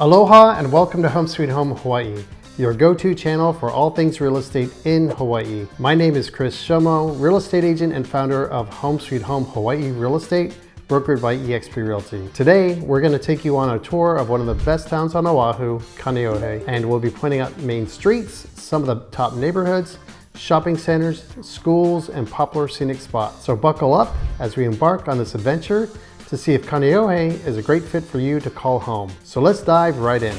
Aloha and welcome to Home Sweet Home Hawaii, your go-to channel for all things real estate in Hawaii. My name is Chris Shomo, real estate agent and founder of Home Sweet Home Hawaii Real Estate, brokered by eXp Realty. Today, we're going to take you on a tour of one of the best towns on Oahu, Kaneohe, and we'll be pointing out main streets, some of the top neighborhoods, shopping centers, schools, and popular scenic spots. So buckle up as we embark on this adventure to see if Kaneohe is a great fit for you to call home. So let's dive right in.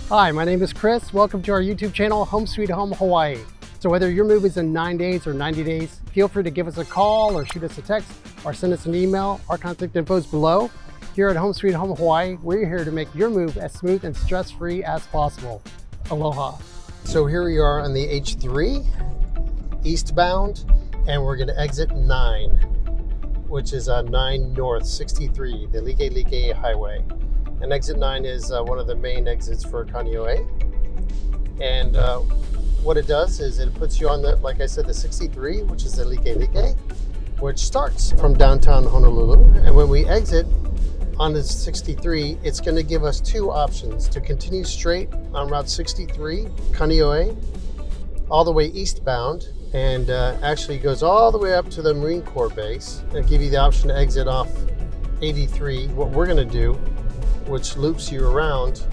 Hi, my name is Chris. Welcome to our YouTube channel, Home Sweet Home Hawaii. So whether your move is in 9 days or 90 days, feel free to give us a call or shoot us a text or send us an email. Our contact info is below. Here at Home Sweet Home Hawaii, we're here to make your move as smooth and stress-free as possible. Aloha. So here we are on the H3 Eastbound, and we're gonna exit 9, which is 9 North 63, the Likelike Highway. And exit 9 is one of the main exits for Kaneohe. And what it does is it puts you on the, like I said, the 63, which is the Likelike, which starts from downtown Honolulu. And when we exit on the 63, it's going to give us two options: to continue straight on Route 63, Kaneohe, all the way eastbound, and actually goes all the way up to the Marine Corps base, and give you the option to exit off 83. What we're going to do, which loops you around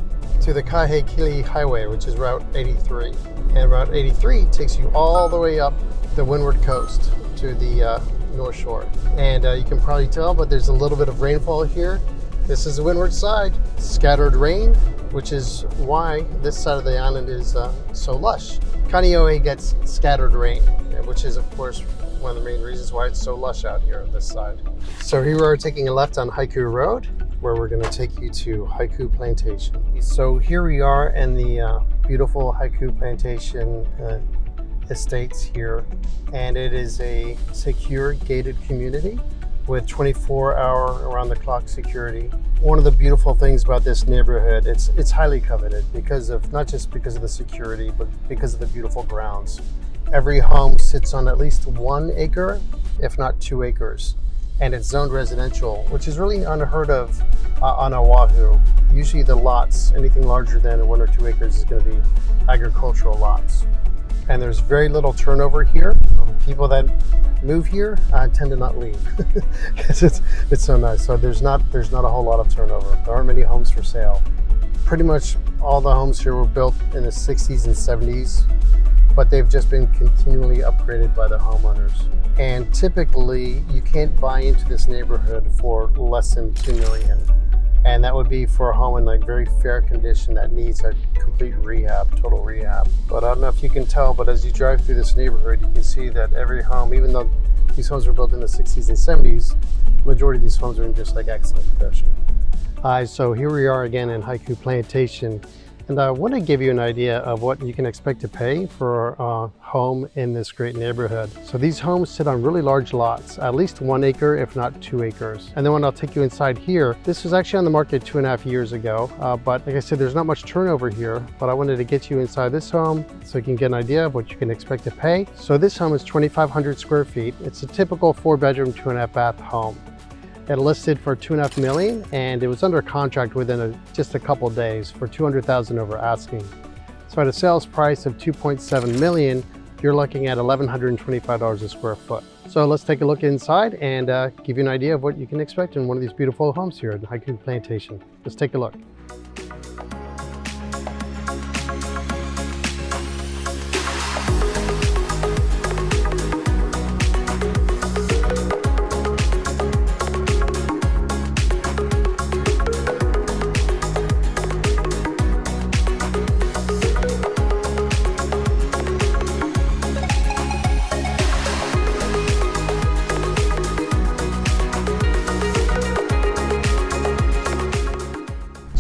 to the Kahekili Highway, which is Route 83. And Route 83 takes you all the way up the windward coast to the North Shore. And you can probably tell, but there's a little bit of rainfall here. This is the windward side, scattered rain, which is why this side of the island is so lush. Kaneohe gets scattered rain, which is of course one of the main reasons why it's so lush out here on this side. So here we are taking a left on Haiku Road, where we're going to take you to Haiku Plantation. So here we are in the beautiful Haiku Plantation Estates here, and it is a secure gated community with 24-hour around-the-clock security. One of the beautiful things about this neighborhood, it's highly coveted because of, not just because of the security, but because of the beautiful grounds. Every home sits on at least 1 acre, if not 2 acres. And it's zoned residential, which is really unheard of on Oahu. Usually the lots, anything larger than 1 or 2 acres, is going to be agricultural lots. And there's very little turnover here. People that move here tend to not leave because it's so nice. So there's not a whole lot of turnover. There aren't many homes for sale. Pretty much all the homes here were built in the 60s and 70s, but they've just been continually upgraded by the homeowners. And typically you can't buy into this neighborhood for less than $2 million. And that would be for a home in like very fair condition that needs a complete rehab, total rehab. But I don't know if you can tell, but as you drive through this neighborhood, you can see that every home, even though these homes were built in the 60s and 70s, the majority of these homes are in just like excellent condition. So here we are again in Haiku Plantation. And I want to give you an idea of what you can expect to pay for a home in this great neighborhood. So these homes sit on really large lots, at least 1 acre, if not 2 acres. And then when I'll take you inside here, this was actually on the market 2.5 years ago. But like I said, there's not much turnover here, but I wanted to get you inside this home so you can get an idea of what you can expect to pay. So this home is 2,500 square feet. It's a typical 4-bedroom, 2.5 bath home. It listed for $2.5 million, and it was under contract within just a couple days for $200,000 over asking. So at a sales price of $2.7 million, you're looking at $1,125 a square foot. So let's take a look inside and give you an idea of what you can expect in one of these beautiful homes here at Haiku Plantation. Let's take a look.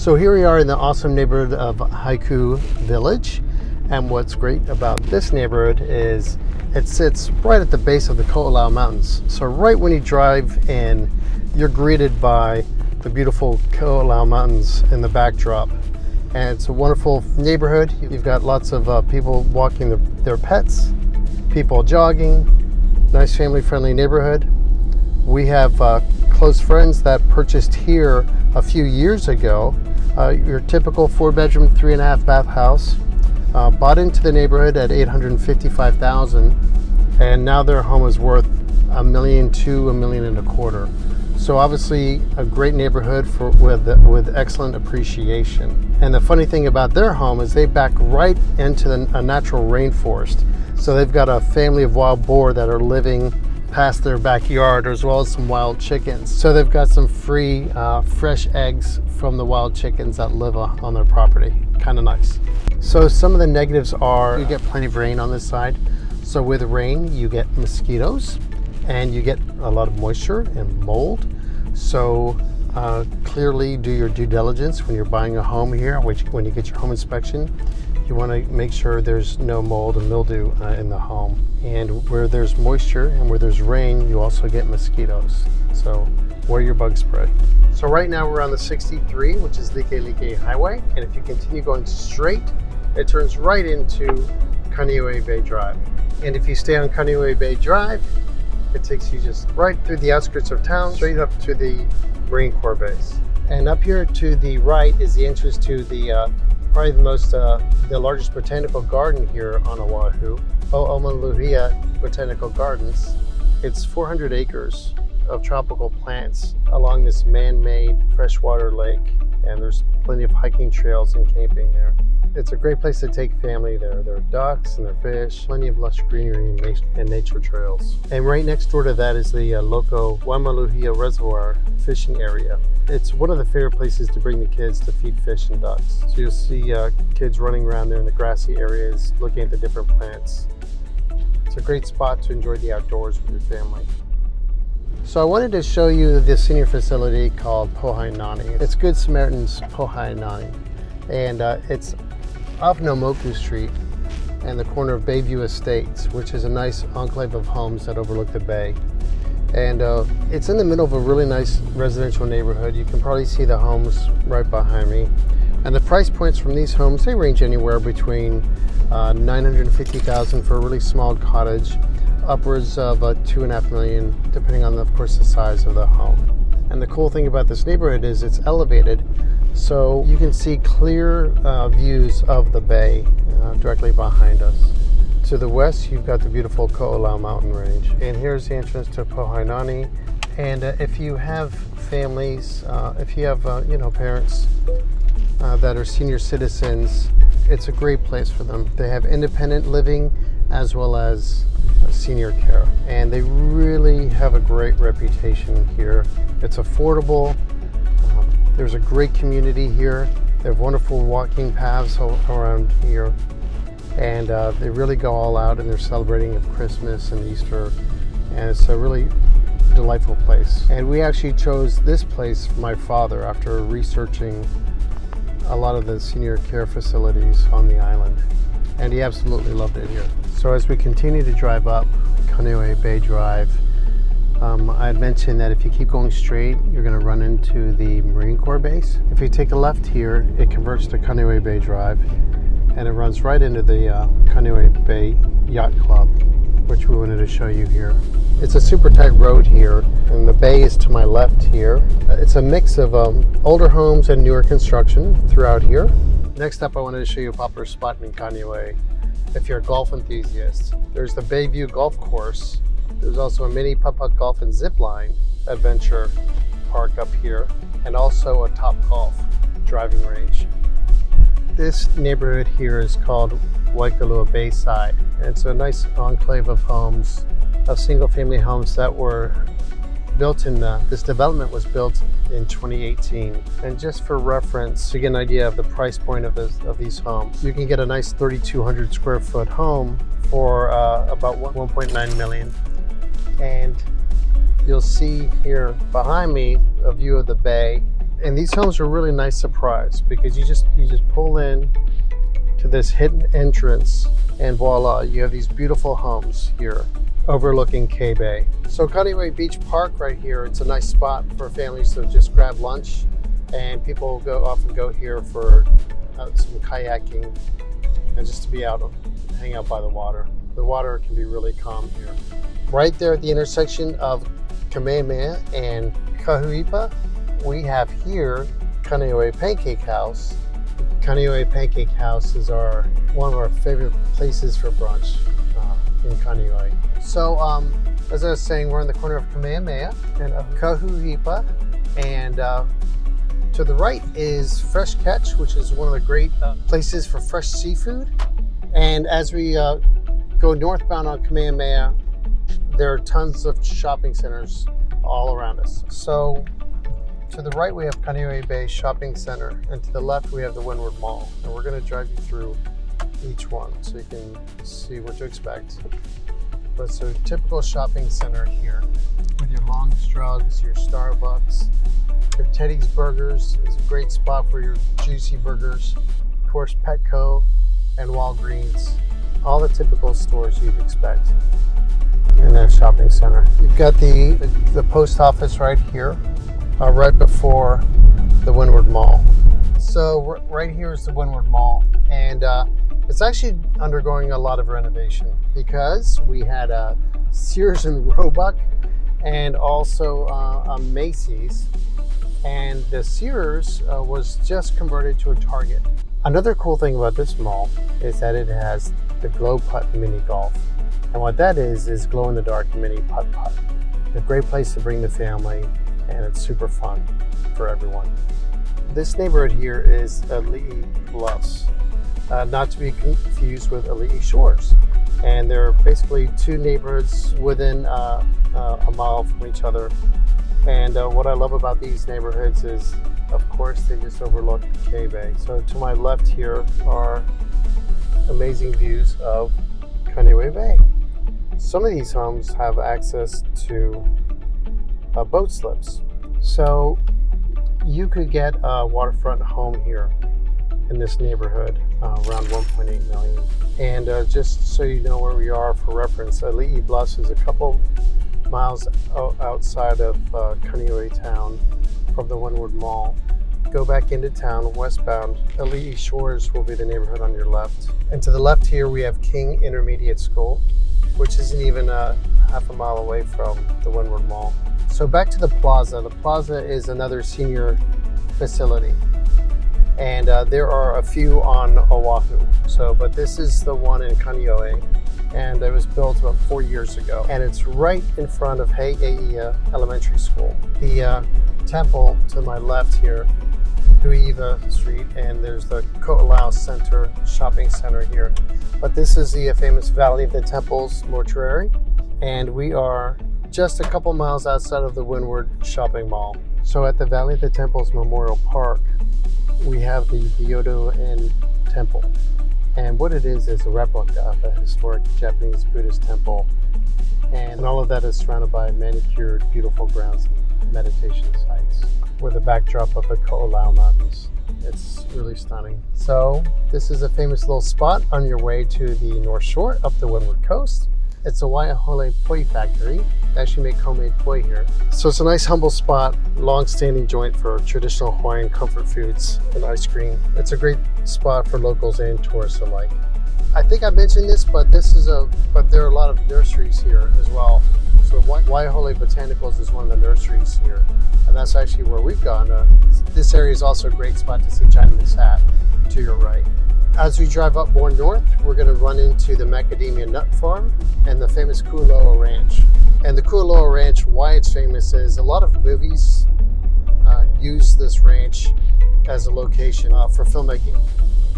So here we are in the awesome neighborhood of Haiku Village. And what's great about this neighborhood is It sits right at the base of the Kualoa Mountains. So right when you drive in, you're greeted by the beautiful Kualoa Mountains in the backdrop. And it's a wonderful neighborhood. You've got lots of people walking their pets, people jogging, nice family-friendly neighborhood. We have close friends that purchased here a few years ago. Your typical 4-bedroom, 3.5-bath house, bought into the neighborhood at $855,000, and now their home is worth $1.2 million to $1.25 million. So obviously a great neighborhood with excellent appreciation. And the funny thing about their home is they back right into a natural rainforest. So they've got a family of wild boar that are living past their backyard, as well as some wild chickens. So they've got some free fresh eggs from the wild chickens that live on their property. Kind of nice. So some of the negatives are you get plenty of rain on this side. So with rain, you get mosquitoes and you get a lot of moisture and mold. So clearly do your due diligence when you're buying a home here, when you get your home inspection. You want to make sure there's no mold and mildew in the home. And where there's moisture and where there's rain, you also get mosquitoes. So wear your bug spray. So right now we're on the 63, which is Likelike Highway. And if you continue going straight, it turns right into Kaneohe Bay Drive. And if you stay on Kaneohe Bay Drive, it takes you just right through the outskirts of town, straight up to the Marine Corps base. And up here to the right is the entrance to the probably the largest botanical garden here on Oahu, Hoʻomaluhia Botanical Gardens. It's 400 acres of tropical plants along this man-made freshwater lake, and there's plenty of hiking trails and camping there. It's a great place to take family there. There are ducks and there are fish, plenty of lush greenery and nature trails. And right next door to that is the local Oahu Reservoir fishing area. It's one of the favorite places to bring the kids to feed fish and ducks. So you'll see kids running around there in the grassy areas, looking at the different plants. It's a great spot to enjoy the outdoors with your family. So I wanted to show you this senior facility called Pohai Nani. It's Good Samaritan's Pohai Nani. And it's off Nomoku Street and the corner of Bayview Estates, which is a nice enclave of homes that overlook the bay. And it's in the middle of a really nice residential neighborhood. You can probably see the homes right behind me. And the price points from these homes, they range anywhere between $950,000 for a really small cottage, upwards of $2.5 million, depending on, of course, the size of the home. And the cool thing about this neighborhood is it's elevated, so you can see clear views of the bay directly behind us. To the west, you've got the beautiful Kualoa mountain range. And here's the entrance to Pohai Nani. And if you have families, if you have parents that are senior citizens, it's a great place for them. They have independent living as well as senior care. And they really have a great reputation here. It's affordable. There's a great community here. They have wonderful walking paths around here. And they really go all out, and they're celebrating of Christmas and Easter. And it's a really delightful place. And we actually chose this place for my father after researching a lot of the senior care facilities on the island. And he absolutely loved it here. So as we continue to drive up Kaneohe Bay Drive, I had mentioned that if you keep going straight, you're going to run into the Marine Corps base. If you take a left here, it converts to Kaneohe Bay Drive, and it runs right into the Kaneohe Bay Yacht Club, which we wanted to show you here. It's a super tight road here, and the bay is to my left here. It's a mix of older homes and newer construction throughout here. Next up, I wanted to show you a popular spot in Kaneohe if you're a golf enthusiast. There's the Bayview Golf Course. There's also a mini putt-putt golf and zip line adventure park up here, and also a Top Golf driving range. This neighborhood here is called Waiahole Bayside. And it's a nice enclave of homes, of single-family homes that were built in, this development was built in 2018. And just for reference, to get an idea of the price point of these homes, you can get a nice 3,200 square foot home for about 1.9 million. And you'll see here behind me a view of the bay. And these homes are a really nice surprise because you just pull in to this hidden entrance And voila, you have these beautiful homes here overlooking K Bay. So Kaneohe Beach Park right here, it's a nice spot for families to just grab lunch, and people often go here for some kayaking and just to be out and hang out by the water. The water can be really calm here. Right there at the intersection of Kamehameha and Kahuipa, we have here Kaneohe Pancake House. Kaneohe Pancake House is one of our favorite places for brunch in Kaneohe. So as I was saying, we're in the corner of Kamehameha and Kahuipa, and to the right is Fresh Catch, which is one of the great places for fresh seafood. And as we go northbound on Kamehameha, there are tons of shopping centers all around us. So to the right, we have Kaneohe Bay Shopping Center, and to the left, we have the Windward Mall. And we're going to drive you through each one so you can see what to expect. But it's a typical shopping center here with your long strugs, your Starbucks, your Teddy's Burgers is a great spot for your juicy burgers. Of course, Petco and Walgreens, all the typical stores you'd expect in a shopping center. You've got the post office right here, right before the Windward Mall. So right here is the Windward Mall, and it's actually undergoing a lot of renovation because we had a Sears and Roebuck and also a Macy's, and the Sears was just converted to a Target. Another cool thing about this mall is that it has the Glow Putt Mini Golf. And what that is glow-in-the-dark mini putt-putt. A great place to bring the family, and it's super fun for everyone. This neighborhood here is Ali'i Bluffs, not to be confused with Ali'i Shores. And there are basically two neighborhoods within a mile from each other. And what I love about these neighborhoods is, of course, they just overlook K Bay. So to my left here are amazing views of Kaneohe Bay. Some of these homes have access to boat slips. So you could get a waterfront home here in this neighborhood, around 1.8 million. And just so you know where we are for reference, Ali'i Bluffs is a couple miles outside of Kaneohe town from the Windward Mall. Go back into town westbound. Ali'i Shores will be the neighborhood on your left. And to the left here we have King Intermediate School, which isn't even half a mile away from the Windward Mall. So back to the Plaza. The Plaza is another senior facility, and there are a few on Oahu. But this is the one in Kaneohe, and it was built about 4 years ago, and it's right in front of Hei'eia Elementary School. The temple to my left here, Huiva Street, and there's the Kualoa Center shopping center here. But this is the famous Valley of the Temples mortuary, and we are just a couple miles outside of the Windward Shopping Mall. So at the Valley of the Temples Memorial Park, we have the Byodo Inn Temple. And what it is a replica of a historic Japanese Buddhist temple. And all of that is surrounded by manicured, beautiful grounds and meditation sites with a backdrop of the Kualoa Mountains. It's really stunning. So this is a famous little spot on your way to the North Shore up the Windward Coast. It's a Waiahole poi factory. They actually make homemade poi here. So it's a nice humble spot, long-standing joint for traditional Hawaiian comfort foods and ice cream. It's a great spot for locals and tourists alike. I think I mentioned this, but there are a lot of nurseries here as well. So Waiahole Botanicals is one of the nurseries here, and that's actually where we've gone. This area is also a great spot to see Chinaman's Hat to your right. As we drive up more north, we're going to run into the Macadamia Nut Farm and the famous Kualoa Ranch. And the Kualoa Ranch, why it's famous is a lot of movies use this ranch as a location for filmmaking.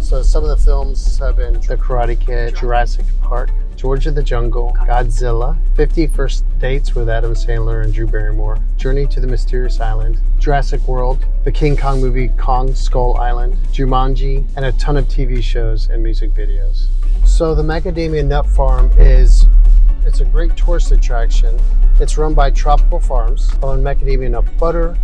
So some of the films have been The Karate Kid, Jurassic Park, George of the Jungle, Godzilla, 50 First Dates with Adam Sandler and Drew Barrymore, Journey to the Mysterious Island, Jurassic World, the King Kong movie Kong Skull Island, Jumanji, and a ton of TV shows and music videos. So the Macadamia Nut Farm it's a great tourist attraction. It's run by Tropical Farms on macadamia nut butter.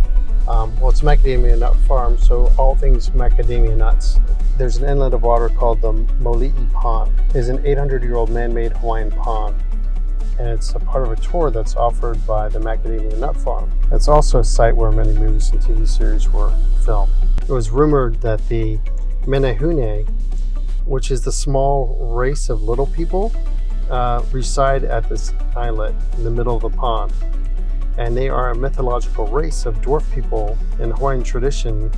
It's a macadamia nut farm, so all things macadamia nuts. there's an inlet of water called the Moli'i Pond. It's an 800-year-old man-made Hawaiian pond, and it's a part of a tour that's offered by the Macadamia Nut Farm. It's also a site where many movies and TV series were filmed. It was rumored that the Menehune, which is the small race of little people, reside at this islet in the middle of the pond. And they are a mythological race of dwarf people in Hawaiian tradition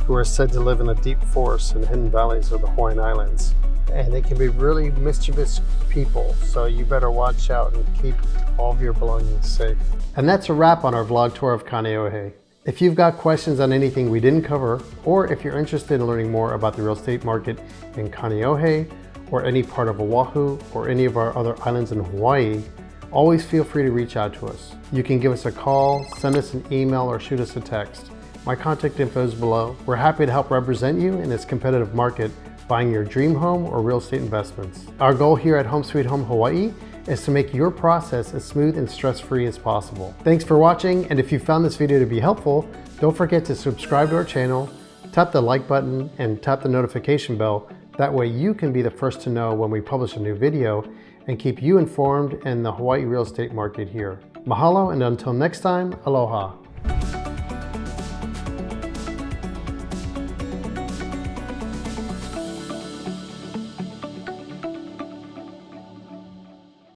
who are said to live in the deep forests and hidden valleys of the Hawaiian Islands. And they can be really mischievous people, so you better watch out and keep all of your belongings safe. And that's a wrap on our vlog tour of Kaneohe. If you've got questions on anything we didn't cover, or if you're interested in learning more about the real estate market in Kaneohe, or any part of Oahu, or any of our other islands in Hawaii, always feel free to reach out to us. You can give us a call, send us an email, or shoot us a text. My contact info is below. We're happy to help represent you in this competitive market, buying your dream home or real estate investments. Our goal here at Home Sweet Home Hawaii is to make your process as smooth and stress-free as possible. Thanks for watching, and if you found this video to be helpful, don't forget to subscribe to our channel, tap the like button, and tap the notification bell. That way you can be the first to know when we publish a new video and keep you informed in the Hawaii real estate market here. Mahalo, and until next time, aloha.